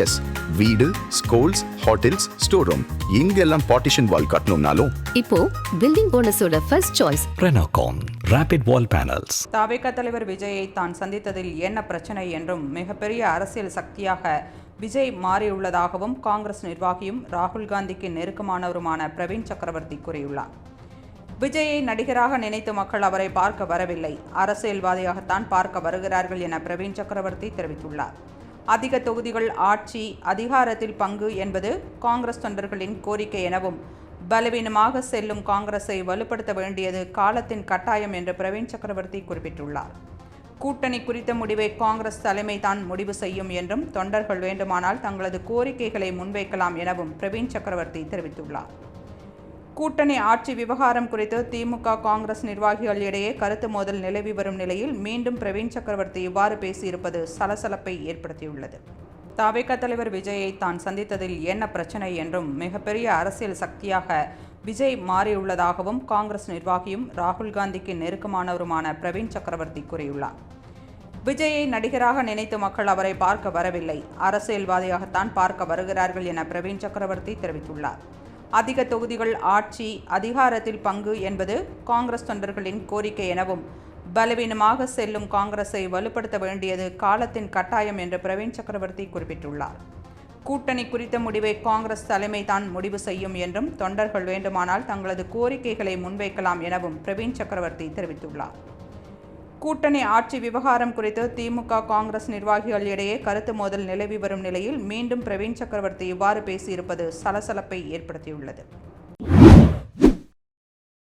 S, வீடு, schools, hotels, store room இங்கெல்லாம் partition wall கட்டணும்னாலும் இப்போ பில்டிங் போனஸோட first choice Renocon Rapid Wall Panels. தவிக தலைவர் விஜயை தான் சந்தித்ததில் என்ன பிரச்சனை என்றும் மிகப்பெரிய அரசியல் சக்தியாக விஜய் மாறியுள்ளதாகவும் காங்கிரஸ் நிர்வாகியும் ராகுல் காந்திக்கு நெருக்கமானவருமான பிரவீன் சக்கரவர்த்தி கூறியுள்ளார். விஜயை நடிகராக நினைத்து மக்கள் அவரை பார்க்க வரவில்லை, அரசியல்வாதியாகத்தான் பார்க்க வருகிறார்கள் என பிரவீன் சக்கரவர்த்தி தெரிவித்துள்ளார். அதிக தொகுதிகள், ஆட்சி, அதிகாரத்தில் பங்கு என்பது காங்கிரஸ் தொண்டர்களின் கோரிக்கை எனவும் பலவீனமாக செல்லும் காங்கிரஸை வலுப்படுத்த வேண்டியது காலத்தின் கட்டாயம் என்று பிரவீன் சக்கரவர்த்தி குறிப்பிட்டுள்ளார். கூட்டணி குறித்த முடிவை காங்கிரஸ் தலைமை தான் முடிவு செய்யும் என்றும் தொண்டர்கள் வேண்டுமானால் தங்களது கோரிக்கைகளை முன்வைக்கலாம் எனவும் பிரவீன் சக்கரவர்த்தி தெரிவித்துள்ளார். கூட்டணி ஆட்சி விவகாரம் குறித்து திமுக காங்கிரஸ் நிர்வாகிகள் இடையே கருத்து மோதல் நிலவி வரும் நிலையில் மீண்டும் பிரவீன் சக்கரவர்த்தி இவ்வாறு பேசியிருப்பது சலசலப்பை ஏற்படுத்தியுள்ளது. தவிக தலைவர் விஜயை தான் சந்தித்ததில் என்ன பிரச்சனை என்றும் மிகப்பெரிய அரசியல் சக்தியாக விஜய் மாறியுள்ளதாகவும் காங்கிரஸ் நிர்வாகியும் ராகுல் காந்திக்கு நெருக்கமானவருமான பிரவீன் சக்கரவர்த்தி கூறியுள்ளார். விஜயை நடிகராக நினைத்து மக்கள் அவரை பார்க்க வரவில்லை, அரசியல்வாதியாகத்தான் பார்க்க வருகிறார்கள் என பிரவீன் சக்கரவர்த்தி தெரிவித்துள்ளார். அதிக தொகுதிகள், ஆட்சி, அதிகாரத்தில் பங்கு என்பது காங்கிரஸ் தொண்டர்களின் கோரிக்கை எனவும் பலவீனமாக செல்லும் காங்கிரஸை வலுப்படுத்த வேண்டியது காலத்தின் கட்டாயம் என்று பிரவீன் சக்கரவர்த்தி குறிப்பிட்டுள்ளார். கூட்டணி குறித்த முடிவை காங்கிரஸ் தலைமை தான் முடிவு செய்யும் என்றும் தொண்டர்கள் வேண்டுமானால் தங்களது கோரிக்கைகளை முன்வைக்கலாம் எனவும் பிரவீன் சக்கரவர்த்தி தெரிவித்துள்ளார். கூட்டணி ஆட்சி விவகாரம் குறித்து திமுக காங்கிரஸ் நிர்வாகிகள் இடையே கருத்து மோதல் நிலவி வரும் நிலையில் மீண்டும் பிரவீன் சக்கரவர்த்தி இவ்வாறு பேசியிருப்பது சலசலப்பை ஏற்படுத்தியுள்ளது.